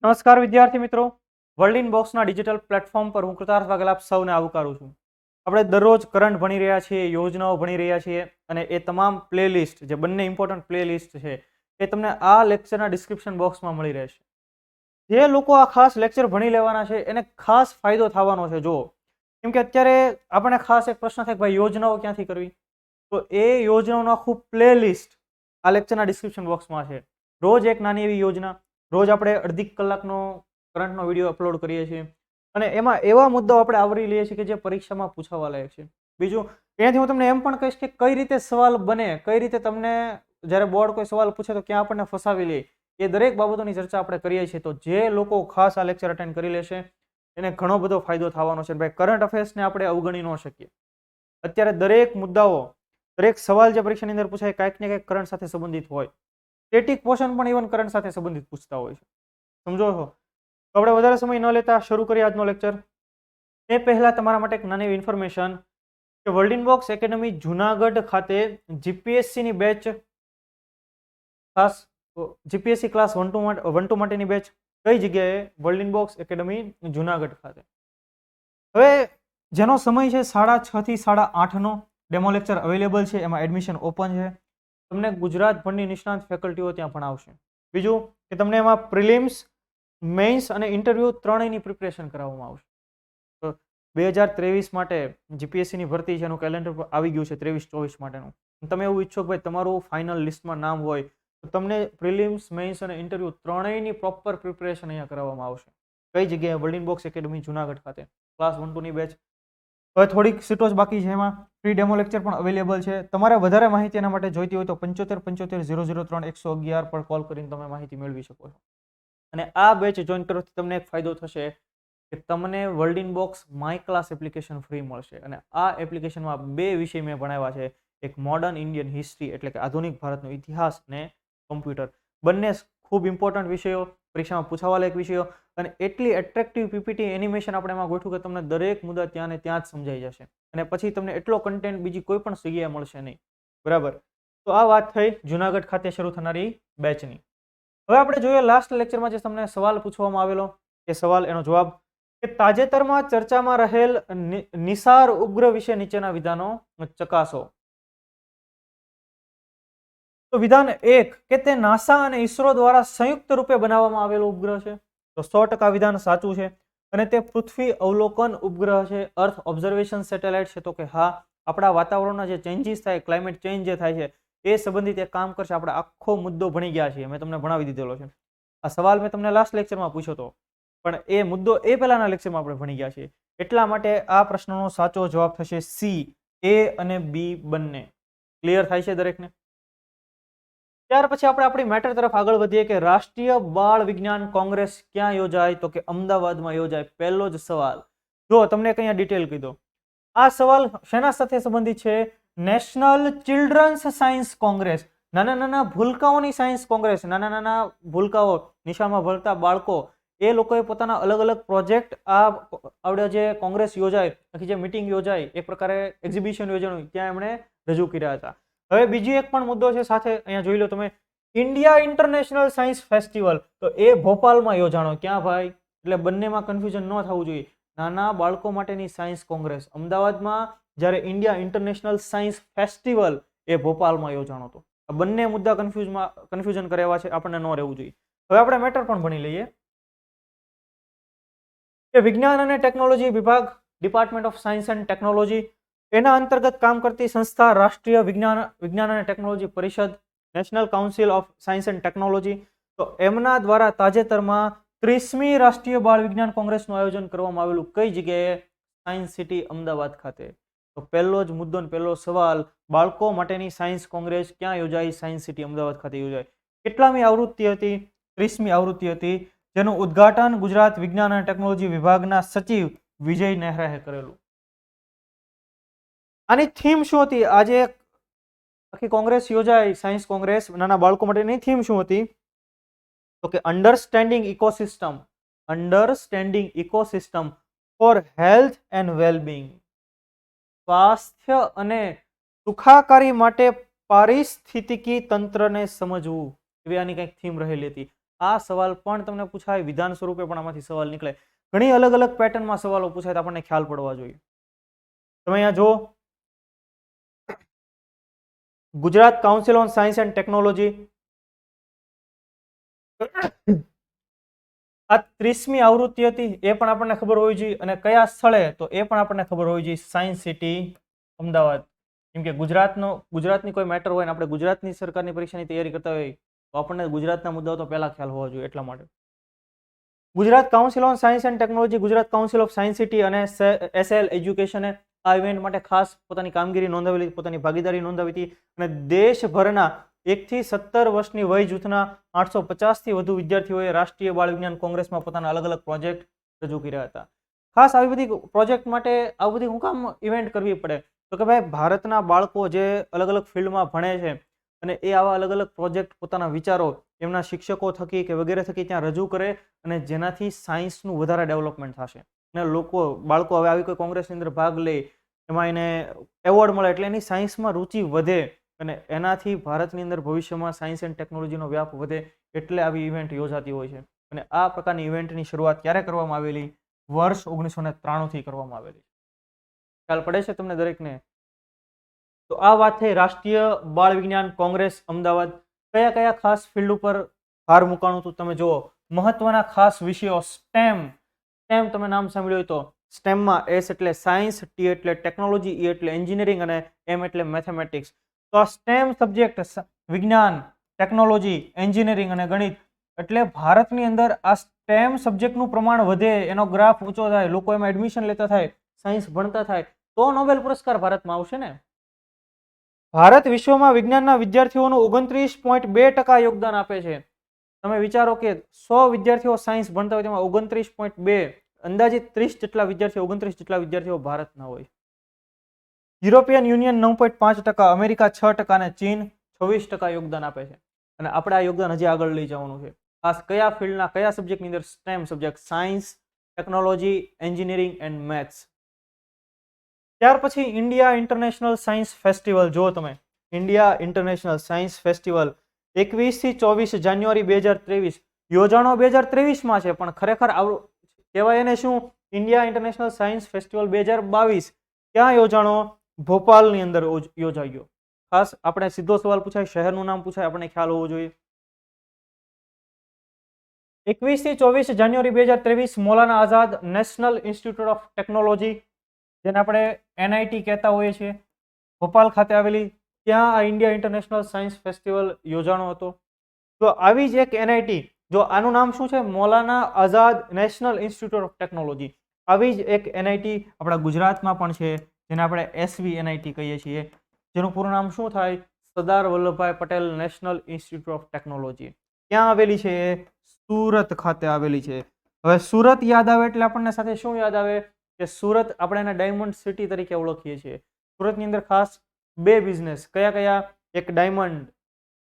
નમસ્કાર વિદ્યાર્થી મિત્રો, વર્લ્ડ ઇન બોક્સના ડિજિટલ પ્લેટફોર્મ પર હું કૃતાર્થ વાઘેલા આપ સૌને આવકારું છું. આપણે દરરોજ કરંટ ભણી રહ્યા છીએ, યોજનાઓ ભણી રહ્યા છીએ અને એ તમામ પ્લેલિસ્ટ જે બંને ઇમ્પોર્ટન્ટ પ્લેલિસ્ટ છે એ તમને આ લેક્ચરના ડિસ્ક્રિપ્શન બોક્સમાં મળી રહેશે. જે લોકો આ ખાસ લેક્ચર ભણી લેવાના છે એને ખાસ ફાયદો થવાનો છે. જો કેમ કે અત્યારે આપણે ખાસ એક પ્રશ્ન થાય કે ભાઈ યોજનાઓ ક્યાંથી કરવી, તો એ યોજનાઓનું આખું પ્લેલિસ્ટ આ લેક્ચરના ડિસ્ક્રિપ્શન બોક્સમાં છે. રોજ એક નાની એવી યોજના, રોજ આપણે અડધી કલાકનો કરંટનો વિડીયો અપલોડ કરીએ છીએ અને એમાં એવા મુદ્દાઓ આપણે આવરી લઈએ છીએ કે જે પરીક્ષામાં પૂછાવા લાયક છે. બીજું એનાથી હું તમને એમ પણ કહીશ કે કઈ રીતે સવાલ બને, કઈ રીતે તમને જ્યારે બોર્ડ કોઈ સવાલ પૂછે તો ક્યાં આપણને ફસાવી લે, એ દરેક બાબતોની ચર્ચા આપણે કરીએ છીએ. તો જે લોકો ખાસ આ લેક્ચર અટેન્ડ કરી લેશે એને ઘણો બધો ફાયદો થવાનો છે. ભાઈ કરંટ અફેર્સને આપણે અવગણી ન શકીએ. અત્યારે દરેક મુદ્દાઓ, દરેક સવાલ જે પરીક્ષાની અંદર પૂછાય કાંઈક ને કંઈક કરંટ સાથે સંબંધિત હોય. સ્ટેટિક પોર્શન પણ ઇવન કરંટ સાથે સંબંધિત પૂછતા હોય છે. સમજો છો? તો આપણે વધારે સમય ન લેતા શરૂ કરીએ આજનો લેક્ચર. એ પહેલા તમારા માટે એક નાની ઇન્ફોર્મેશન કે world in box academy Junagadh ખાતે જીપીએસસીની બેચ, ખાસ જીપીએસસી ક્લાસ 1-2 માટેની બેચ કઈ જગ્યાએ? World in box academy Junagadh ખાતે. હવે જેનો સમય છે 6:30 થી 8:30નો ડેમો લેક્ચર અવેલેબલ છે. એમાં એડમિશન ઓપન છે. તમને ગુજરાતભરની નિષ્ણાંત ફેકલ્ટીઓ ત્યાં ભણાવશે. બીજું કે તમને એમાં પ્રિલિમ્સ, મેઇન્સ અને ઇન્ટરવ્યૂ ત્રણેયની પ્રિપરેશન કરાવવામાં આવશે. તો 2023 માટે જીપીએસસીની ભરતી છે, એનું કેલેન્ડર આવી ગયું છે 23-24 માટેનું. તમે એવું ઈચ્છો કે ભાઈ તમારું ફાઇનલ લિસ્ટમાં નામ હોય તો તમને પ્રિલિમ્સ, મેઇન્સ અને ઇન્ટરવ્યૂ ત્રણેયની પ્રોપર પ્રિપરેશન અહીંયા કરાવવામાં આવશે. કઈ જગ્યાએ? World in box academy Junagadh ખાતે. ક્લાસ 1-2ની બેચ. હવે થોડીક સીટો જ બાકી છે. એમાં ફ્રી ડેમો લેક્ચર પણ અવેલેબલ છે. તમારે વધારે માહિતી એના માટે જોઈતી હોય તો 75 75 003 111 પર કોલ કરીને તમે માહિતી મેળવી શકો છો. અને આ બેચ જોઈન કરવાથી તમને એક ફાયદો થશે કે તમને world in box my class application free મળશે. અને આ એપ્લિકેશનમાં 2 વિષય મેં ભણાવ્યા છે. એક મોડર્ન ઇન્ડિયન હિસ્ટ્રી એટલે કે આધુનિક ભારતનો ઇતિહાસ અને કોમ્પ્યુટર. બંને ખૂબ ઇમ્પોર્ટન્ટ વિષયો, પરીક્ષામાં પૂછાવા લાયક વિષયો અને એટલી એટ્રેક્ટિવ પીપીટી એનિમેશન આપણે એમાં ગોઠવું કે તમને દરેક મુદ્દા ત્યાં ને ત્યાં જ સમજાઈ જશે. અને પછી તમને એટલો કન્ટેન્ટ બીજી કોઈ પણ જગ્યાએ મળશે નહીં. બરાબર? તો આ વાત થઈ જુનાગઢ ખાતે શરૂ થનારી બેચની. હવે આપણે જોઈએ લાસ્ટ લેક્ચરમાં જે તમને સવાલ પૂછવામાં આવેલો એ સવાલ, એનો જવાબ કે તાજેતરમાં ચર્ચામાં રહેલ નિસાર ઉપગ્રહ વિશે નીચેના વિધાનો ચકાસો. તો વિધાન 1 કે તે નાસા અને ઇસરો દ્વારા સંયુક્ત રૂપે બનાવવામાં આવેલો ઉપગ્રહ છે. તો 100% વિધાન સાચું છે. અને તે પૃથ્વી અવલોકન ઉપગ્રહ છે, અર્થ ઓબ્ઝર્વેશન સેટેલાઇટ છે. તો કે હા, આપણા વાતાવરણના જે ચેન્જીસ થાય, ક્લાઇમેટ ચેન્જ જે થાય છે એ સંબંધિત એક કામ કરશે. આપણે આખો મુદ્દો ભણી ગયા છીએ, મેં તમને ભણાવી દીધેલો છે. આ સવાલ મેં તમને લાસ્ટ લેક્ચરમાં પૂછ્યો હતો, પણ એ મુદ્દો એ પહેલાના લેક્ચરમાં આપણે ભણી ગયા છીએ. એટલા માટે આ પ્રશ્નનો સાચો જવાબ થશે સી, એ અને બી બંને. ક્લિયર થાય છે દરેકને? ત્યાર પછી આપણે આપણી મેટર તરફ આગળ વધીએ કે રાષ્ટ્રીય બાળ વિજ્ઞાન કોંગ્રેસ ક્યાં યોજાય? તો કે અમદાવાદમાં યોજાય. પહેલો જ સવાલ. જો તમને કઈ ડિટેલ કહી દો. આ સવાલ શેના સાથે સંબંધિત છે? National Children's Science Congress. નાના નાના ભૂલકાઓની સાયન્સ કોંગ્રેસ. નાના નાના ભૂલકાઓ, નિશાળમાં ભણતા બાળકો, એ લોકોએ પોતાના અલગ અલગ પ્રોજેક્ટ આવડે જે કોંગ્રેસ યોજાય, જે મીટિંગ યોજાય, એક પ્રકારે એક્ઝિબિશન યોજાયું, ત્યાં એમણે રજૂ કર્યા હતા. હવે બીજો એક પણ મુદ્દો છે સાથે, અહીંયા જોઈ લો તમે, ઇન્ડિયા ઇન્ટરનેશનલ સાયન્સ ફેસ્ટિવલ. તો એ ભોપાલમાં યોજાણો. ક્યાં ભાઈ? એટલે બંનેમાં કન્ફ્યુઝન ન થવું જોઈએ. નાના બાળકો માટેની સાયન્સ કોંગ્રેસ અમદાવાદમાં, જ્યારે ઇન્ડિયા ઇન્ટરનેશનલ સાયન્સ ફેસ્ટિવલ એ ભોપાલમાં યોજાણો હતો. આ બંને મુદ્દા કન્ફ્યુઝન કરાવ્યા છે, આપણને ન રહેવું જોઈએ. હવે આપણે મેટર પણ ભણી લઈએ કે વિજ્ઞાન અને ટેકનોલોજી વિભાગ, department of science and technology, એના અંતર્ગત કામ કરતી સંસ્થા રાષ્ટ્રીય વિજ્ઞાન અને ટેકનોલોજી પરિષદ, national council of science and technology. તો એમના દ્વારા તાજેતરમાં 30મી રાષ્ટ્રીય બાળ વિજ્ઞાન કોંગ્રેસનું આયોજન કરવામાં આવેલું. કઈ જગ્યાએ? સાયન્સ સિટી અમદાવાદ ખાતે. તો પહેલો જ મુદ્દો ને પહેલો સવાલ, બાળકો માટેની સાયન્સ કોંગ્રેસ ક્યાં યોજાય? સાયન્સ સિટી અમદાવાદ ખાતે યોજાય. કેટલામી આવૃત્તિ હતી? 30મી આવૃત્તિ હતી, જેનું ઉદ્ઘાટન ગુજરાત વિજ્ઞાન અને ટેકનોલોજી વિભાગના સચિવ વિજય નેહરાએ કરેલું. આની થીમ શું હતી? આજે આખી કોંગ્રેસ યોજાય, સાયન્સ કોંગ્રેસ, નાના બાળકો માટેની થીમ શું હતી? તો કે understanding ecosystem for health and wellbeing. સ્વાસ્થ્ય અને સુખાકારી માટે પારિસ્થિતિકી તંત્રને સમજવું, એવી આની કંઈક થીમ રહેલી હતી. આ સવાલ પણ તમને પૂછાય, વિધાન સ્વરૂપે પણ આમાંથી સવાલ નીકળે. ઘણી અલગ અલગ પેટર્નમાં સવાલો પૂછાય તો આપણને ખ્યાલ પડવા જોઈએ. તમે અહીંયા જો Gujarat council on science and technology, આ 30મી આવૃત્તિ હતી, એ પણ આપણને ખબર હોવી જોઈએ. અને કયા સ્થળે, તો એ પણ આપણને ખબર હોવી જોઈએ, સાયન્સ સિટી અમદાવાદ. કેમ કે ગુજરાતની કોઈ મેટર હોય ને આપણે ગુજરાતની સરકારની પરીક્ષાની તૈયારી કરતા હોય તો આપણને ગુજરાતના મુદ્દાઓ તો પહેલા ખ્યાલ હોવા જોઈએ. એટલા માટે Gujarat council on science and technology, Gujarat council of science city અને SL એજ્યુકેશને આ ઇવેન્ટ માટે ખાસ પોતાની કામગીરી નોંધાવેલી, પોતાની ભાગીદારી નોંધાવી હતી. અને દેશભરના 1 થી 17 વર્ષની વય જૂથના 850 થી વધુ વિદ્યાર્થીઓએ રાષ્ટ્રીય બાળ વિજ્ઞાન કોંગ્રેસમાં પોતાના અલગ અલગ પ્રોજેક્ટ રજૂ કર્યા હતા. ખાસ આવી બધી પ્રોજેક્ટ માટે આવી બધી શું કામ ઇવેન્ટ કરવી પડે, તો કે ભાઈ ભારતના બાળકો જે અલગ અલગ ફિલ્ડમાં ભણે છે અને એ આવા અલગ અલગ પ્રોજેક્ટ, પોતાના વિચારો એમના શિક્ષકો થકી કે વગેરે થકી ત્યાં રજૂ કરે અને જેનાથી સાયન્સનું વધારે ડેવલપમેન્ટ થશે. અને બાળકો હવે આવી કોઈ કોંગ્રેસની અંદર ભાગ લે, એમાં એને એવોર્ડ મળે એટલે એની સાયન્સમાં રુચિ વધે અને એનાથી ભારતની અંદર ભવિષ્યમાં સાયન્સ એન્ડ ટેકનોલોજીનો વ્યાપ વધે. એટલે આવી ઇવેન્ટ યોજાતી હોય છે. અને આ પ્રકારની ઇવેન્ટની શરૂઆત ક્યારે કરવામાં આવેલી? વર્ષ 1993 થી કરવામાં આવેલી. ખ્યાલ પડે છે તમને દરેકને? તો આ વાત થઈ રાષ્ટ્રીય બાળ વિજ્ઞાન કોંગ્રેસ અમદાવાદ. કયા કયા ખાસ ફિલ્ડ ઉપર ભાર મૂકાણું હતું તમે જુઓ. મહત્વના ખાસ વિષયો સ્ટેમ. સ્ટેમ તમે નામ સાંભળ્યું હોય તો સ્ટેમમાં S એટલે સાયન્સ, T એટલે ટેકનોલોજી, E એટલે એન્જિનિયરિંગ અને M એટલે મેથેમેટિક્સ. તો આ સ્ટેમ સબ્જેક્ટ વિજ્ઞાન, ટેકનોલોજી, એન્જિનિયરિંગ અને ગણિત, એટલે ભારતની અંદર આ સ્ટેમ સબ્જેક્ટનું પ્રમાણ વધે, એનો ગ્રાફ ઊંચો થાય, લોકો એમાં એડમિશન લેતા થાય, સાયન્સ ભણતા થાય, તો નોબેલ પુરસ્કાર ભારતમાં આવશે ને. ભારત વિશ્વમાં વિજ્ઞાનના વિદ્યાર્થીઓનું 29.2% યોગદાન આપે છે. તમે વિચારો કે 100 વિદ્યાર્થીઓ સાયન્સ ભણતા હોય તેમાં 29.2, અંદાજિત 30 જેટલા વિદ્યાર્થીઓ, 29 જેટલા વિદ્યાર્થીઓ ભારતના હોય. યુરોપિયન યુનિયન 9.5%, અમેરિકા 6% અને ચીન 26% યોગદાન આપે છે. અને આપણે આ યોગદાન હજી આગળ લઈ જવાનું છે. ખાસ કયા ફિલ્ડના, કયા સબ્જેક્ટની અંદર? Stem subject, science, technology, engineering and maths. ત્યાર પછી ઇન્ડિયા ઇન્ટરનેશનલ સાયન્સ ફેસ્ટિવલ. જો તમે ઇન્ડિયા ઇન્ટરનેશનલ સાયન્સ ફેસ્ટિવલ 21 થી 24 જાન્યુઆરી 2023 યોજાણો 2023માં છે, પણ ખરેખર કહેવાય એને શું? India international science festival 2022. ક્યાં યોજાણો? ભોપાલની અંદર યોજાયો. ખાસ આપણે સીધો સવાલ પૂછાય, શહેરનું નામ પૂછાય, આપણને ખ્યાલ હોવો જોઈએ. 21 થી 24 જાન્યુઆરી 2023 Maulana Azad national institute of technology, જેને આપણે NIT કહેતા હોઈએ છીએ, ભોપાલ ખાતે આવેલી, ત્યાં આ ઇન્ડિયા ઇન્ટરનેશનલ સાયન્સ ફેસ્ટિવલ યોજાણો હતો. તો આવી જ એક NIT, જો આનું નામ શું છે? Maulana Azad national institute of technology. આવી જ એક NIT આપણા ગુજરાતમાં પણ છે, જેને આપણે SVNIT કહીએ છીએ, જેનું પૂરું નામ શું થાય? Sardar Vallabhbhai Patel national institute of technology. ક્યાં આવેલી છે? સુરત ખાતે આવેલી છે. હવે સુરત યાદ આવે એટલે આપણને સાથે શું યાદ આવે? કે સુરત આપણે એને ડાયમંડ સિટી તરીકે ઓળખીએ છીએ. સુરતની અંદર ખાસ 2 બિઝનેસ, કયા કયા? એક ડાયમંડ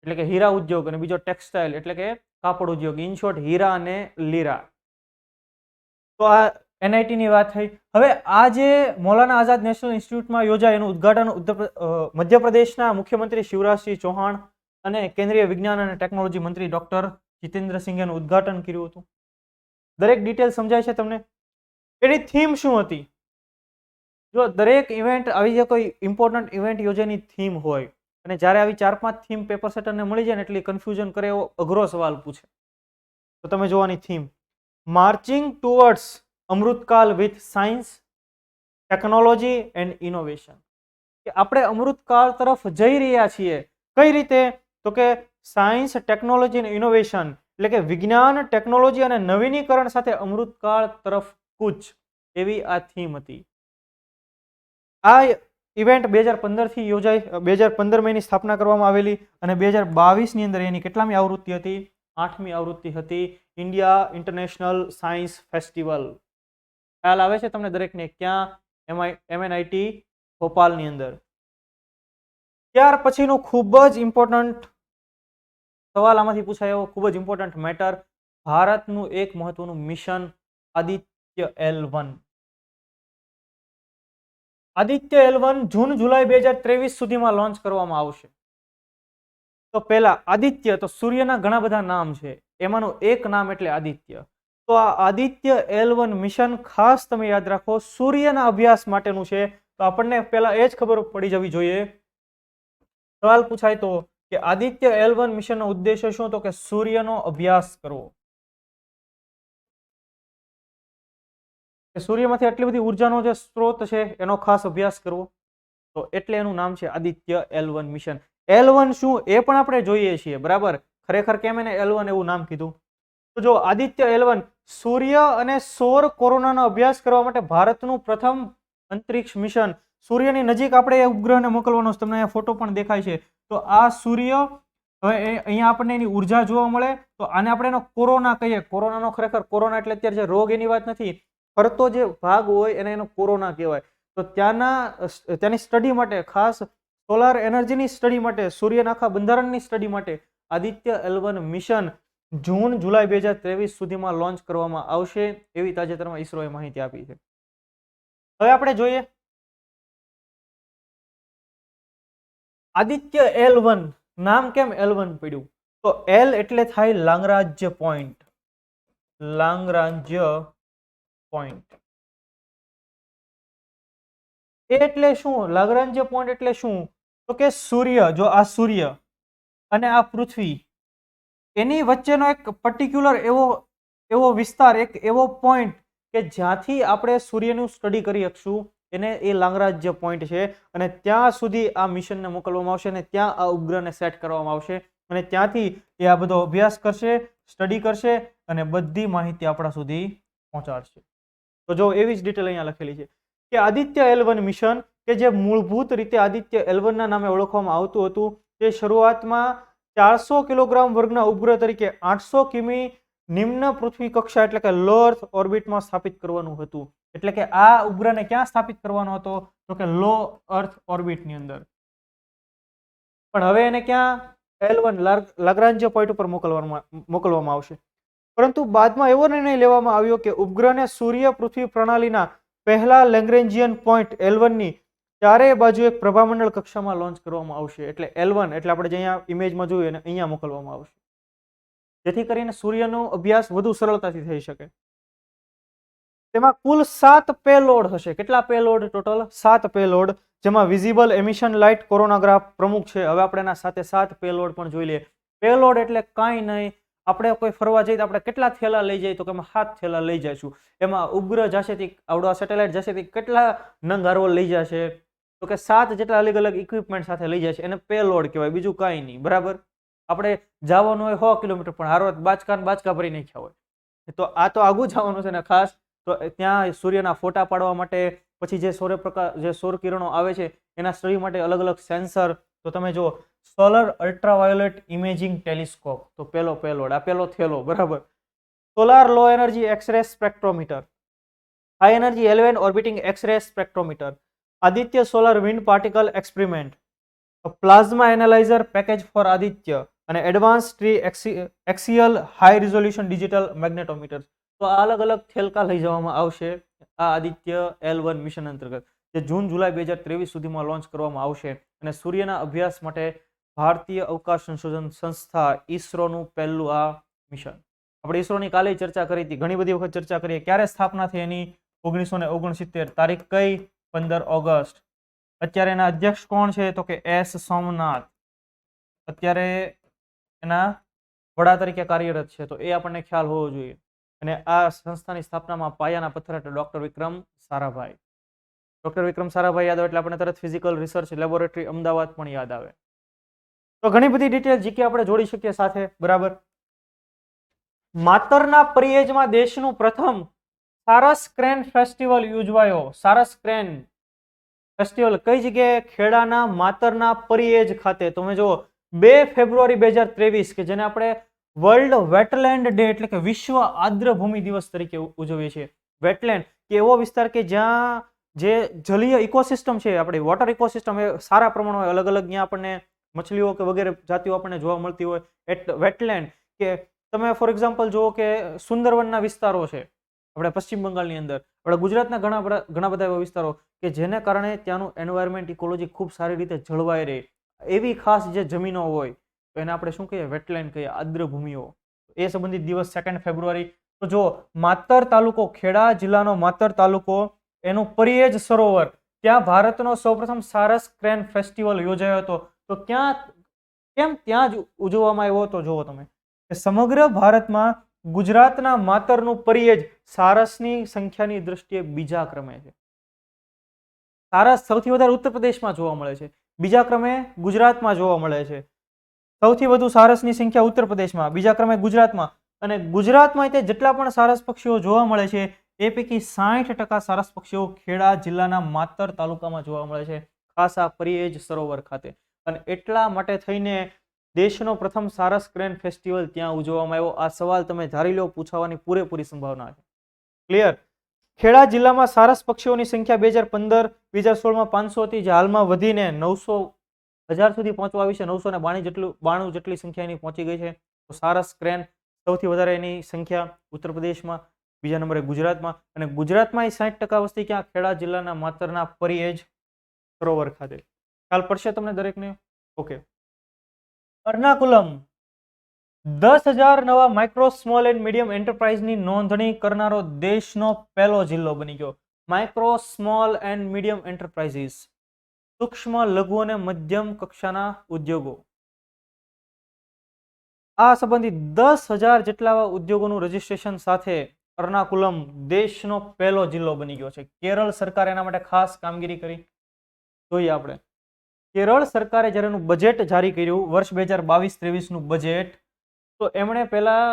એટલે કે હીરા ઉદ્યોગ અને બીજો ટેક્સટાઇલ એટલે કે કાપડ ઉદ્યોગ. ઇન શોર્ટ હીરા અને લીરા. તો આ NIT ની વાત થઈ. હવે આ જે મૌલાના આઝાદ નેશનલ ઇન્સ્ટિટ્યૂટમાં યોજાય એનું ઉદ્ઘાટન મધ્યપ્રદેશના મુખ્યમંત્રી શિવરાજસિંહ ચૌહાણ અને કેન્દ્રીય વિજ્ઞાન અને ટેકનોલોજી મંત્રી ડોક્ટર જીતેન્દ્રસિંઘેનું ઉદ્ઘાટન કર્યું હતું. દરેક ડિટેલ સમજાય છે તમને? એની થીમ શું હતી? જો દરેક ઇવેન્ટ, આવી જે કોઈ ઇમ્પોર્ટન્ટ ઇવેન્ટ યોજેની થીમ હોય, અને જ્યારે આવી 4-5 થીમ પેપર સેટરને મળી જાય ને એટલી કન્ફ્યુઝન કરે એવો અઘરો સવાલ પૂછે. તો તમે જોવાની theme, marching towards Amritkaal with science, technology and innovation. કે આપણે અમૃતકાળ તરફ જઈ રહ્યા છીએ. કઈ રીતે? તો કે સાયન્સ, ટેકનોલોજી અને ઇનોવેશન, એટલે કે વિજ્ઞાન, ટેકનોલોજી અને નવીનીકરણ સાથે અમૃતકાળ તરફ કૂચ, એવી આ થીમ હતી. આ ઇવેન્ટ 2015 થી યોજાઈ, 2015 ની સ્થાપના કરવામાં આવેલી અને 2022 ની અંદર એની કેટલામી આવૃત્તિ હતી? 8મી આવૃત્તિ હતી ઇન્ડિયા ઇન્ટરનેશનલ સાયન્સ ફેસ્ટિવલ. ખ્યાલ આવે છે તમને દરેકને? ક્યાં? MNIT ભોપાલની અંદર. ત્યાર પછીનું ખૂબ જ ઇમ્પોર્ટન્ટ સવાલ આમાંથી પૂછાય એવો ખૂબ જ ઇમ્પોર્ટન્ટ મેટર, ભારતનું એક મહત્વનું mission Aditya L1. Aditya L1 જૂન જુલાઈ 2023 સુધીમાં લોન્ચ કરવામાં આવશે. તો પહેલા આદિત્ય, તો સૂર્યના ઘણા બધા નામ છે, એમાંનું એક નામ એટલે આદિત્ય. તો આ આદિત્ય L1 મિશન ખાસ તમે યાદ રાખો, સૂર્યના અભ્યાસ માટેનું છે. તો આપણને પહેલા એ જ ખબર પડી જવી જોઈએ. સવાલ પૂછાય તો કે આદિત્ય L1 મિશનનો ઉદ્દેશ્ય શું? તો કે સૂર્યનો અભ્યાસ કરવો. કે સૂર્યમાંથી આટલી બધી ઉર્જાનો જે સ્ત્રોત છે એનો ખાસ અભ્યાસ કરવો. તો એટલે એનું નામ છે આદિત્ય L1 મિશન. L1 શું એ પણ આપણે જોઈએ છીએ, બરાબર. ખરેખર કેમ એને L1 એવું નામ કીધું? તો જો આદિત્ય L1 સૂર્ય અને સૌર કોરોનાનો અભ્યાસ કરવા માટે ભારતનું પ્રથમ અંતરિક્ષ મિશન. સૂર્યની નજીક આપણે એ ઉપગ્રહને મોકલવાનો છે. તમને અહીંયા ફોટો પણ દેખાય છે. તો આ સૂર્ય, હવે અહીંયા આપણને એની ઉર્જા જોવા મળે. તો આને આપણે એનો કોરોના કહીએ. કોરોનાનો ખરેખર કોરોના એટલે અત્યારે જે રોગ એની વાત નથી, ફરતો જે ભાગ હોય એને એનો કોરોના કહેવાય. તો ત્યાંની સ્ટડી માટે, ખાસ સોલાર એનર્જીની સ્ટડી માટે, સૂર્યના આખા બંધારણની સ્ટડી માટે આદિત્ય L1 મિશન જૂન જુલાઈ 2023 સુધીમાં લોન્ચ કરવામાં આવશે, એવી તાજેતરમાં ઈસરોએ માહિતી આપી છે. હવે આપણે જોઈએ આદિત્ય L1 નામ કેમ L1 પડ્યું? તો L એટલે થાય લાંગરાજ્ય પોઈન્ટ. લાંગરાજ્ય પોઈન્ટ એટલે શું? લાંગરાજ્ય પોઈન્ટ એટલે શું? તો કે સૂર્ય, જો આ સૂર્ય અને આ પૃથ્વી, એની વચ્ચેનો એક પર્ટિક્યુલર એવો વિસ્તાર, એક એવો પોઈન્ટ કે જ્યાંથી આપણે સૂર્યનું સ્ટડી કરી શકશું, એને એ લાંગરાજ્ય પોઈન્ટ છે. અને ત્યાં સુધી આ મિશનને મોકલવામાં આવશે અને ત્યાં આ ઉપગ્રહને સેટ કરવામાં આવશે અને ત્યાંથી એ આ બધો અભ્યાસ કરશે, સ્ટડી કરશે અને બધી માહિતી આપણા સુધી પહોંચાડશે. તો જો એવી જ ડિટેલ અહીંયા લખેલી છે કે આદિત્ય L1 મિશન, કે જે મૂળભૂત રીતે આદિત્ય L1 ના નામે ઓળખવામાં આવતું હતું, તે શરૂઆતમાં 400 કિલોગ્રામ વર્ગના ઉપગ્રહ તરીકે 800 કિમી નિમ્ન પૃથ્વી કક્ષા એટલે કે લો અર્થ ઓર્બિટમાં સ્થાપિત કરવાનું હતું. એટલે કે આ ઉપગ્રહને ક્યાં સ્થાપિત કરવાનો હતો? તો કે લો અર્થ ઓર્બિટની અંદર. પણ હવે એને ક્યાં? L1 લાગ્રાન્જ પોઈન્ટ ઉપર મોકલવામાં આવશે. પરંતુ બાદમાં એવો નિર્ણય લેવામાં આવ્યો કે ઉપગ્રહને સૂર્ય પૃથ્વી પ્રણાલીના પહેલા લેગ્રેન્જિયન પોઈન્ટ L1 ની ચારે બાજુ એક પ્રભામંડળ કક્ષામાં લોન્ચ કરવામાં આવશે. એટલે L1 એટલે આપણે જે અહીંયા ઇમેજમાં જોયું એને અહીંયા મોકલવામાં આવશે, જેથી કરીને સૂર્યનો અભ્યાસ વધુ સરળતાથી થઈ શકે. તેમાં કુલ 7 પેલોડ હશે. કેટલા પેલોડ? ટોટલ 7 પેલોડ, જેમાં વિઝિબલ એમિશન લાઇટ કોરોનાગ્રાફ પ્રમુખ છે. હવે આપણે એના સાથે 7 પેલોડ પણ જોઈ લઈએ. પેલોડ એટલે કાંઈ નહીં, આપણે કોઈ ફરવા જઈએ તો આપણે કેટલા થેલા લઈ જઈએ? તો કે 7 થેલા લઈ જઈશું. એમાં ઉપગ્રહ જશે, આવડો સેટેલાઇટ જશે, કેટલા નંગ હારવો લઈ જશે? તો કે 7 જેટલા અલગ અલગ ઇક્વિપમેન્ટ સાથે લઈ જશે. એને પેલોડ કહેવાય, બીજું કાંઈ નહીં, બરાબર. આપણે જવાનું હોય 100 કિલોમીટર, પણ હારો બાચકા ભરી નાખ્યા હોય, તો આ તો આગું જવાનું છે ને ખાસ. તો ત્યાં સૂર્યના ફોટા પાડવા માટે, પછી જે સૂર્યપ્રકાશ, જે સૌર કિરણો આવે છે એના સ્ટડી માટે અલગ અલગ સેન્સર. તો તમે જો સોલર અલ્ટ્રાવાયોલેટ ઇમેજિંગ ટેલિસ્કોપ, તો પેલો પેલોડ, આ પેલો થેલો, બરાબર. Solar low energy X-ray spectrometer, high energy L1 orbiting X-ray spectrometer, Aditya solar wind particle experiment, plasma analyser package for Aditya અને advance triaxial high resolution digital magnetometer. તો આ અલગ અલગ થેલકા લઈ જવામાં આવશે આ આદિત્ય L1 મિશન અંતર્ગત, જે જૂન જુલાઈ 2023 સુધીમાં લોન્ચ કરવામાં આવશે. અને સૂર્યના અભ્યાસ માટે ભારતીય અવકાશ સંશોધન સંસ્થા ઈસરોનું પહેલું આ મિશન. આપણે ઈસરોની કાલે ચર્ચા કરી હતી, ઘણી બધી વખત ચર્ચા કરીએ. ક્યારે સ્થાપના થઈ એની? 1969. તારીખ કઈ? 15 ઓગસ્ટ. અત્યારે એના અધ્યક્ષ કોણ છે? તો કે S સોમનાથ. અત્યારે એના વડા તરીકે કાર્યરત છે, તો એ આપણને ખ્યાલ હોવો જોઈએ. અને આ સંસ્થાની સ્થાપનામાં પાયાના પથ્થર એટલે ડોક્ટર વિક્રમ સારાભાઈ. ડોક્ટર વિક્રમ સારાભાઈ યાદ આવે એટલે આપણે તરત ફિઝિકલ રિસર્ચ લેબોરેટરી અમદાવાદ પણ યાદ આવે. તો ઘણી બધી ડિટેલ જીકે આપણે જોડી શકીએ સાથે, બરાબર. માતરના પરિએજમાં દેશનું પ્રથમ સારસ ક્રેન ફેસ્ટિવલ યોજવાયો. સારસ ક્રેન ફેસ્ટિવલ કઈ જગ્યાએ? ખેડાના માતરના પરિએજ ખાતે. તમે જો 2 ફેબ્રુઆરી 2023, કે જેને આપણે વર્લ્ડ વેટલેન્ડ ડે એટલે કે વિશ્વ આર્દ્રભૂમિ દિવસ તરીકે ઉજવીએ છીએ. વેટલેન્ડ કે એવો વિસ્તાર કે જ્યાં જે જલીય ઇકોસિસ્ટમ છે, આપણી વોટર ઇકોસિસ્ટમ એ સારા પ્રમાણમાં હોય, અલગ અલગ ત્યાં આપણને મછલીઓ કે વગેરે જાતિઓ આપણને જોવા મળતી હોય. વેટલેન્ડ કે તમે ફોર એક્ઝામ્પલ જુઓ કે સુંદરવનના વિસ્તારો છે આપણે પશ્ચિમ બંગાળની અંદર, આપણે ગુજરાતના ઘણા બધા એવા વિસ્તારો કે જેને કારણે ત્યાંનું એન્વાયરમેન્ટ ઇકોલોજી ખૂબ સારી રીતે જળવાઈ રહે, એવી ખાસ જે જમીનો હોય તો એને આપણે શું કહીએ? વેટલેન્ડ કહીએ, આર્દ્ર ભૂમિઓ. એ સંબંધિત દિવસ 2 ફેબ્રુઆરી. તો જો માતર તાલુકો, ખેડા જિલ્લાનો માતર તાલુકો, એનું પરિયેજ સરોવર, ત્યાં ભારતનો સૌપ્રથમ સારસ ક્રેન ફેસ્ટિવલ યોજાયો હતો. તો કેમ ત્યાં જ ઉજવવામાં આવ્યો હતો? જુઓ તમે, કે સમગ્ર ભારતમાં ગુજરાતના માતરનું પરિયેજ સારસની સંખ્યાની દ્રષ્ટિએ બીજા ક્રમે છે. સારસ સૌથી વધારે ઉત્તર પ્રદેશમાં જોવા મળે છે, બીજા ક્રમે ગુજરાતમાં જોવા મળે છે. સૌથી વધુ સારસની સંખ્યા ઉત્તર પ્રદેશમાં, બીજા ક્રમે ગુજરાતમાં. અને ગુજરાતમાં તે જેટલા પણ સારસ પક્ષીઓ જોવા મળે છે એ પૈકી 60% સારસ પક્ષીઓ ખેડા જિલ્લાના માતર તાલુકામાં જોવા મળે છે, ખાસ આ પરિયેજ સરોવર ખાતે. અને એટલા માટે થઈને દેશનો પ્રથમ સારસ ક્રેન ફેસ્ટિવલ ત્યાં ઉજવવામાં આવ્યો. આ સવાલ તમે ધારી લો, પૂછાવાની પૂરેપૂરી સંભાવના છે. ક્લિયર? ખેડા જિલ્લામાં સારસ પક્ષીઓની સંખ્યા 2015-2016માં 500 હતી, જે હાલમાં વધીને 900,000 સુધી પહોંચવા આવી છે. 992 જેટલી સંખ્યા એની પહોંચી ગઈ છે. તો સારસ ક્રેન સૌથી વધારે એની સંખ્યા ઉત્તર પ્રદેશમાં, બીજા નંબરે ગુજરાતમાં. અને ગુજરાતમાં 60% વસ્તી ક્યાં? ખેડા જિલ્લાના માતરના પરિયેજ સરોવર ખાતે. ખ્યાલ પડશે તમને દરેકને? ઓકે. એર્નાકુલમ 10,000 નવા માઇક્રો, સ્મોલ એન્ડ મીડિયમ એન્ટરપ્રાઇઝની નોંધણી કરનારો દેશનો પહેલો જિલ્લો બની ગયો. Micro, small and medium enterprises, સૂક્ષ્મ, લઘુ અને મધ્યમ કક્ષાના ઉદ્યોગો. આ સંબંધિત 10,000 જેટલા ઉદ્યોગોનું રજીસ્ટ્રેશન સાથે એર્નાકુલમ દેશનો પહેલો જિલ્લો બની ગયો છે. કેરળ સરકારે એના માટે ખાસ કામગીરી કરી. જોઈએ આપણે. કેરળ સરકારે જ્યારે એનું બજેટ જારી કર્યું, વર્ષ 2022-23 નું બજેટ, તો એમણે પહેલા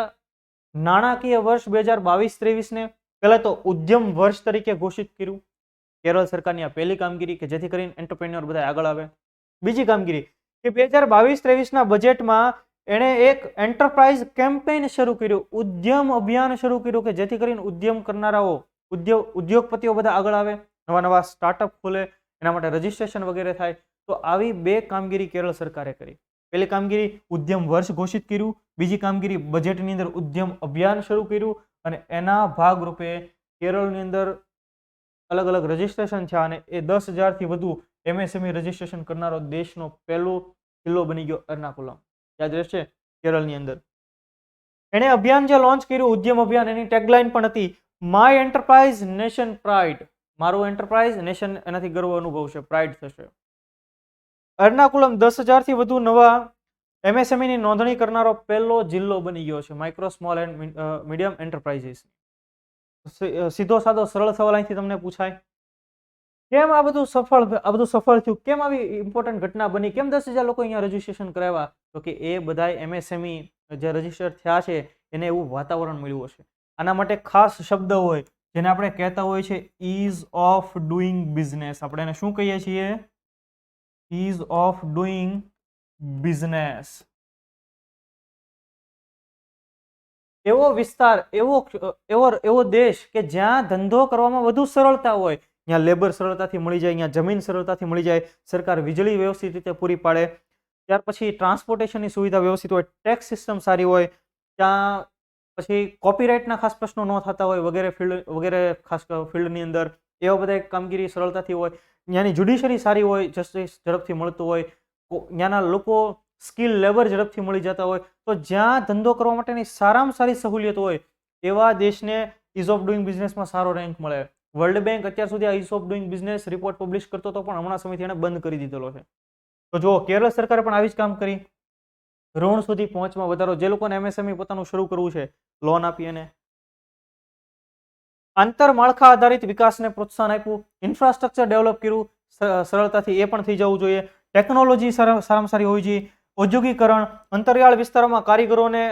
નાણાકીય વર્ષ 2022-23 ને પહેલા તો ઉદ્યમ વર્ષ તરીકે ઘોષિત કર્યું. કેરળ સરકારની આ પહેલી કામગીરી કે જેથી કરીને એન્ટરપ્રેન્યોર બધા આગળ આવે. બીજી કામગીરી કે 2022-23 ના બજેટમાં એણે એક એન્ટરપ્રાઇઝ કેમ્પેઇન શરૂ કર્યું, ઉદ્યમ અભિયાન શરૂ કર્યું, કે જેથી કરીને ઉદ્યમ કરનારાઓ, ઉદ્યોગપતિઓ બધા આગળ આવે, નવા નવા સ્ટાર્ટઅપ ખોલે, એના માટે રજીસ્ટ્રેશન વગેરે થાય. તો આવી બે કામગીરી કેરળ સરકારે કરી. પહેલી કામગીરી ઉદ્યમ વર્ષ ઘોષિત કર્યું, બીજી કામગીરી બજેટની અંદર ઉદ્યમ અભિયાન શરૂ કર્યું. અને એના ભાગરૂપે કેરળની અંદર અલગ અલગ રજીસ્ટ્રેશન છે. અને એ 10,000 થી વધુ MSME રજીસ્ટ્રેશન કરનારો દેશનો પહેલો જિલ્લો બની ગયો એર્નાકુલમ. યાદ રહેશે? કેરળની અંદર એણે અભિયાન જે લોન્ચ કર્યું, ઉદ્યમ અભિયાન, એની ટેગલાઇન પણ હતી, માય એન્ટરપ્રાઇઝ નેશન પ્રાઇડ. મારું એન્ટરપ્રાઇઝ નેશન એનાથી ગર્વ અનુભવશે, પ્રાઇડ થશે. એર્નાકુલમ 10,000 થી વધુ નવા MSME ની નોંધણી કરનારો પહેલો જિલ્લો બની ગયો છે, micro, small and medium enterprises. સીધો સાદો સરળ સવાલ અહીંથી તમને પૂછાય, કેમ આ બધું સફળ થયું? કેમ આવી ઇમ્પોર્ટન્ટ ઘટના બની? કેમ 10,000 લોકો અહીંયા રજીસ્ટ્રેશન કરાવ્યા? તો કે એ બધા MSME જે રજીસ્ટર થયા છે એને એવું વાતાવરણ મળ્યું હશે. આના માટે ખાસ શબ્દ હોય જેને આપણે કહેતા હોય છે ઇઝ ઓફ ડુઈંગ બિઝનેસ. આપણે એને શું કહીએ છીએ? Ease of doing business. એવો વિસ્તાર, એવો દેશ કે જ્યાં ધંધો કરવામાં વધુ સરળતા હોય, ત્યાં લેબર સરળતાથી મળી જાય, ત્યાં જમીન સરળતાથી મળી જાય, સરકાર વીજળી વ્યવસ્થિત રીતે પૂરી પાડે, ત્યાર પછી ટ્રાન્સપોર્ટેશનની સુવિધા વ્યવસ્થિત હોય, ટેક્સ સિસ્ટમ સારી હોય, ત્યાં પછી કોપીરાઇટના ખાસ પ્રશ્નો ન થતા હોય, વગેરે ખાસ ફિલ્ડની અંદર એવા બધા કામગીરી સરળતાથી હોય, ત્યાંની જ્યુડિશરી સારી હોય, જસ્ટિસ ઝડપથી મળતું હોય, ત્યાંના લોકો સ્કિલ લેબર ઝડપથી મળી જતા હોય. તો જ્યાં ધંધો કરવા માટેની સારામાં સારી સહુલિયત હોય એવા દેશને ઇઝ ઓફ ડુઈંગ બિઝનેસમાં સારો રેન્ક મળે. વર્લ્ડ બેંક અત્યાર સુધી આ ease of doing business report publish કરતો હતો, પણ હમણાં સમયથી એને બંધ કરી દીધેલો છે. તો જો કેરળ સરકારે પણ આવી જ કામ કરી. ઋણ સુધી પહોંચમાં વધારો, જે લોકોને MSME પોતાનું શરૂ કરવું છે, લોન આપી અને આંતરમાળખા આધારિત વિકાસને પ્રોત્સાહન આપ્યું, ઇન્ફ્રાસ્ટ્રક્ચર ડેવલપ કર્યું, સરળતાથી એ પણ થઈ જવું જોઈએ, ટેકનોલોજી સારામાં સારી હોવી જોઈએ, ઔદ્યોગિકરણ, અંતરિયાળ વિસ્તારોમાં કારીગરોને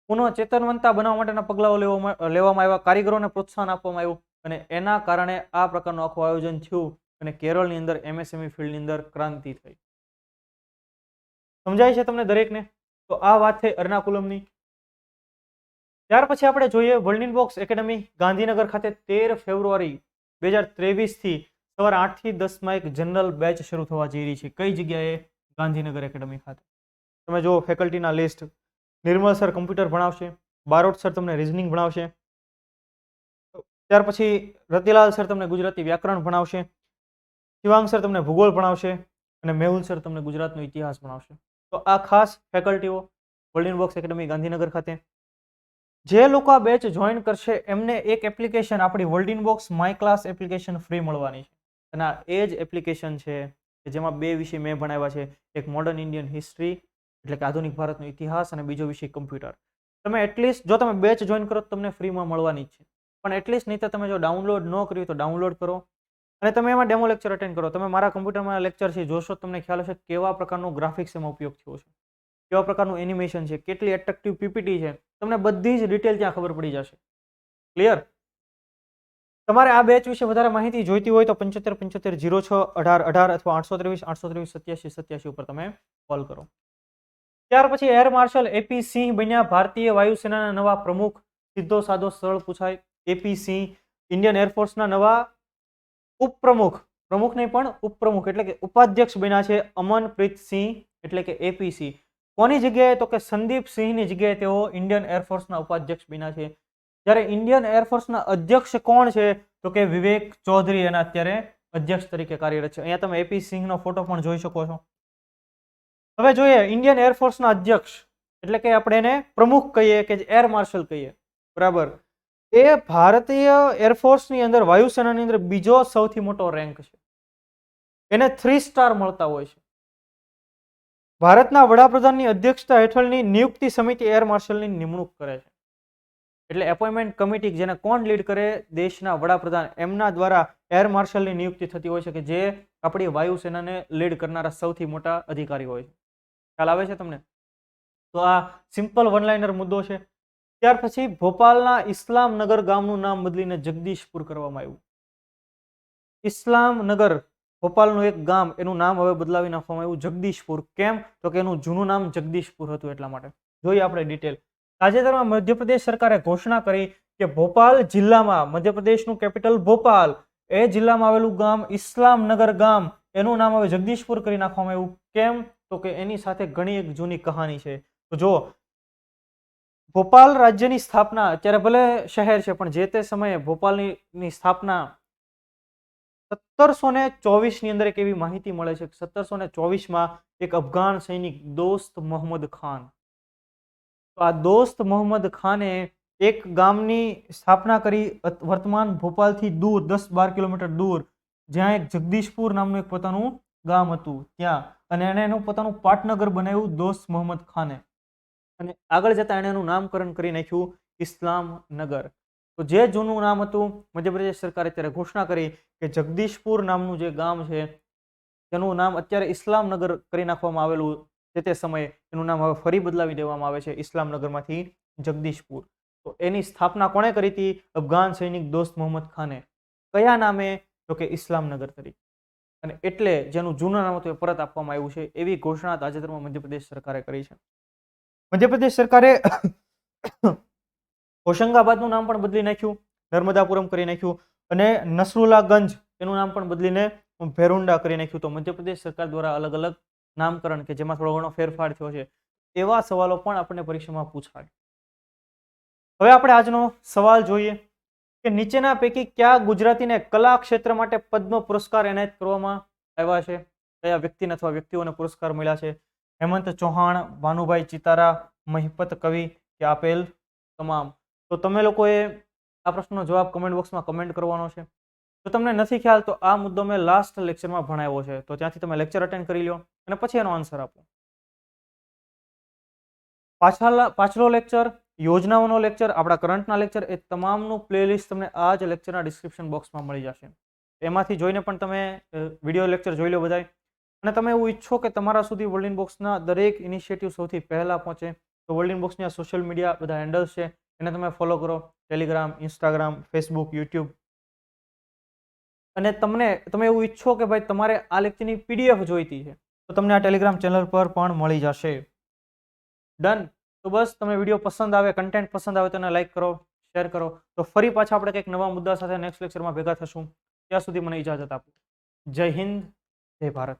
પુનઃચેતનવંતા બનાવવા માટેના પગલાઓ લેવામાં આવ્યા, કારીગરોને પ્રોત્સાહન આપવામાં આવ્યું, અને એના કારણે આ પ્રકારનું આખું આયોજન થયું અને કેરળની અંદર MSME ફિલ્ડની અંદર ક્રાંતિ થઈ. સમજાય છે તમને દરેકને? તો આ વાત થઈ એર્નાકુલમની. ત્યાર પછી આપણે જોઈએ વર્લ્ડ બોક્સ એકેડમી ગાંધીનગર ખાતે 13 ફેબ્રુઆરી 2023 થી સવારે 8 થી 10 માં એક જનરલ બેચ શરૂ થવા જઈ રહી છે. કઈ જગ્યાએ? ગાંધીનગર એકેડમી ખાતે. તમે જો ફેકલ્ટીના લિસ્ટ, નિર્મલ સર કમ્પ્યુટર ભણાવશે, બારોટ સર તમને રીઝનિંગ ભણાવશે, ત્યાર પછી રતિલાલ સર તમને ગુજરાતી વ્યાકરણ ભણાવશે, શિવાંગ સર તમને ભૂગોળ ભણાવશે અને મેહુલ સર તમને ગુજરાતનો ઇતિહાસ ભણાવશે. તો આ ખાસ ફેકલ્ટીઓ વર્લ્ડ ઇનબોક્સ એકેડમી ગાંધીનગર ખાતે. જે લોકો આ બેચ જોઈન કરશે એમને એક એપ્લિકેશન આપણી world inbox my class application free મળવાની છે. અને આ એ જ એપ્લિકેશન છે કે જેમાં 2 વિષય મેં ભણાવ્યા છે. એક મોડર્ન ઇન્ડિયન હિસ્ટ્રી એટલે કે આધુનિક ભારતનો ઇતિહાસ, અને બીજો વિષય કમ્પ્યુટર. તમે એટલીસ્ટ જો તમે બેચ જોઈન કરો તો તમને ફ્રીમાં મળવાની જ છે, પણ એટલીસ્ટ નહીં તો તમે જો ડાઉનલોડ ન કર્યું તો ડાઉનલોડ કરો અને તમે એમાં ડેમો લેક્ચર અટેન્ડ કરો. તમે મારા કમ્પ્યુટરમાં લેક્ચર છે જોશો, તમને ખ્યાલ હશે કેવા પ્રકારનું ગ્રાફિક્સ એમાં ઉપયોગ થયો છે, કેવા પ્રકારનું એનિમેશન છે, કેટલી એટ્રેક્ટિવ પીપીટી છે, તમને બધી જ ડિટેલ ત્યાં ખબર પડી જશે. ક્લિયર? તમારે આ બેચ વિશે વધારે માહિતી જોઈતી હોય તો 7575061818 અથવા 823 ઉપર તમે કોલ કરો. ત્યાર પછી એર માર્શલ એપી સિંહ બન્યા ભારતીય વાયુસેનાના નવા પ્રમુખ. સીધો સાદો સરળ પૂછાય. એપી સિંહ ઇન્ડિયન એરફોર્સના નવા ઉપપ્રમુખ, પ્રમુખ નહીં પણ ઉપપ્રમુખ એટલે કે ઉપાધ્યક્ષ બન્યા છે અમનપ્રીત સિંહ એટલે કે એપીસી. કોની જગ્યાએ? તો કે સંદીપ સિંહની જગ્યાએ તેઓ ઇન્ડિયન એરફોર્સના ઉપાધ્યક્ષ બન્યા છે. જ્યારે ઇન્ડિયન એરફોર્સના અધ્યક્ષ કોણ છે? તો કે વિવેક ચૌધરી એના અત્યારે અધ્યક્ષ તરીકે કાર્યરત છે. અહીંયા તમે એપી સિંહનો ફોટો પણ જોઈ શકો છો. હવે જોઈએ ઇન્ડિયન એરફોર્સના અધ્યક્ષ એટલે કે આપણે એને પ્રમુખ કહીએ કે એર માર્શલ કહીએ, બરાબર. એ ભારતીય એરફોર્સની અંદર વાયુસેનાની અંદર બીજો સૌથી મોટો રેન્ક છે. એને 3 સ્ટાર મળતા હોય છે. ભારતના વડાપ્રધાનની અધ્યક્ષતા હેઠળની નિયુક્તિ સમિતિ એર માર્શલની નિમણૂક કરે છે. એટલે એપોઇન્ટમેન્ટ કમિટી જેને કોણ લીડ કરે? દેશના વડાપ્રધાન, એમના દ્વારા એર માર્શલની નિયુક્તિ થતી હોય છે કે જે આપણી વાયુસેનાને લીડ કરનારા સૌથી મોટા અધિકારી હોય છે. ખ્યાલ આવે છે તમને? તો આ સિમ્પલ વન લાઇનર મુદ્દો છે. ત્યાર પછી ભોપાલના ઇસ્લામનગર ગામનું નામ બદલીને જગદીશપુર કરવામાં આવ્યું. ઇસ્લામનગર ભોપાલનું એક ગામ, એનું નામ હવે બદલાવી નાખવામાં આવ્યું જગદીશપુર. કેમ? તો કે એનું જૂનું નામ જગદીશપુર હતું એટલા માટે. જોઈએ આપણે ડિટેલ. તાજેતરમાં મધ્યપ્રદેશ સરકારે ઘોષણા કરી કે ભોપાલ જિલ્લામાં, મધ્યપ્રદેશનું કેપિટલ ભોપાલ, એ જિલ્લામાં આવેલું ગામ ઇસ્લામનગર ગામ, એનું નામ હવે જગદીશપુર કરી નાખવામાં આવ્યું. કેમ? તો કે એની સાથે ઘણી એક જૂની કહાની છે. તો જો ભોપાલ રાજ્યની સ્થાપના, અત્યારે ભલે શહેર છે પણ જે તે સમયે ભોપાલની સ્થાપના 1724 ની અંદર એક એવી માહિતી મળે છે કે 1724માં એક અફઘાન સૈનિક દોસ્ત મોહમ્મદ ખાન, તો આ દોસ્ત મોહમ્મદ ખાને એક ગામની સ્થાપના કરી વર્તમાન ભોપાલથી દૂર 10-12 કિલોમીટર દૂર, જ્યાં એક જગદીશપુર નામનું એક પોતાનું ગામ હતું ત્યાં, અને એને એનું પોતાનું પાટનગર બનાવ્યું દોસ્ત મોહમ્મદ ખાને. અને આગળ જતા એણે એનું નામકરણ કરી નાખ્યું ઇસ્લામનગર. તો જે જૂનું નામ હતું, મધ્યપ્રદેશ સરકારે અત્યારે ઘોષણા કરી કે જગદીશપુર નામનું જે ગામ છે તેનું નામ અત્યારે ઇસ્લામનગર કરી નાખવામાં આવેલું. તે સમયે એનું નામ હવે ફરી બદલાવી દેવામાં આવે છે ઇસ્લામનગરમાંથી જગદીશપુર. તો એની સ્થાપના કોણે કરી હતી? અફઘાન સૈનિક દોસ્ત મોહમ્મદ ખાને. કયા નામે? તો કે ઇસ્લામનગર તરીકે. અને એટલે જેનું જૂનું નામ હતું એ પરત આપવામાં આવ્યું છે, એવી ઘોષણા તાજેતરમાં મધ્યપ્રદેશ સરકારે કરી છે. મધ્યપ્રદેશ સરકારે હોશંગાબાદનું નામ પણ બદલી નાખ્યું, નર્મદાપુરમ કરી નાખ્યું, અને નસરુલ્લાગંજ એનું નામ પણ બદલીને ભેરુંડા કરી નાખ્યું. તો મધ્યપ્રદેશ સરકાર દ્વારા અલગ અલગ નામકરણ કે જેમાં થોડો ઘણો ફેરફાર થયો છે, એવા સવાલો પણ આપણને પરીક્ષામાં પૂછાય. હવે આપણે આજનો સવાલ જોઈએ કે નીચેના પૈકી કયા ગુજરાતીને કલા ક્ષેત્ર માટે પદ્મ પુરસ્કાર એનાયત કરવામાં આવ્યા છે? કયા વ્યક્તિને અથવા વ્યક્તિઓને પુરસ્કાર મળ્યા છે? હેમંત ચૌહાણ, ભાનુભાઈ ચિતારા, મહિપત કવિ કે આપેલ તમામ? તો તમે લોકોએ આ પ્રશ્નનો જવાબ કમેન્ટ બોક્સમાં કમેન્ટ કરવાનો છે. જો તમને નથી ખ્યાલ તો આ મુદ્દો મેં લાસ્ટ લેક્ચરમાં ભણાવ્યો છે, તો ત્યાંથી તમે લેક્ચર અટેન્ડ કરી લો અને પછી એનો આન્સર આપો. પાછલો લેક્ચર, યોજનાઓનો લેક્ચર, આપણા કરંટના લેક્ચર, એ તમામનું પ્લેલિસ્ટ તમને આ જ લેક્ચરના ડિસ્ક્રિપ્શન બોક્સમાં મળી જશે. એમાંથી જોઈને પણ તમે વિડીયો લેક્ચર જોઈ લો બધાય. અને તમે એવું ઈચ્છો કે તમારા સુધી વર્લ્ડ ઇનબોક્સના દરેક ઇનિશિયેટિવ સૌથી પહેલા પહોંચે, તો વર્લ્ડ ઇનબોક્સની આ સોશિયલ મીડિયા બધા હેન્ડલ્સ છે, એને તમે ફોલો કરો. Telegram, Instagram, Facebook, YouTube. અને તમે એવું ઈચ્છો કે ભાઈ તમારે આ લેક્ચરની પીડીએફ જોઈતી છે, તો તમને આ ટેલિગ્રામ ચેનલ પર પણ મળી જશે. ડન. તો બસ, તમને વિડીયો પસંદ આવે, કન્ટેન્ટ પસંદ આવે તો એને લાઈક કરો, શેર કરો. તો ફરી પાછા આપણે કંઈક નવા મુદ્દા સાથે નેક્સ્ટ લેક્ચરમાં ભેગા થશું. ત્યાં સુધી મને ઇજાજત આપો. જય હિન્દ, જય ભારત.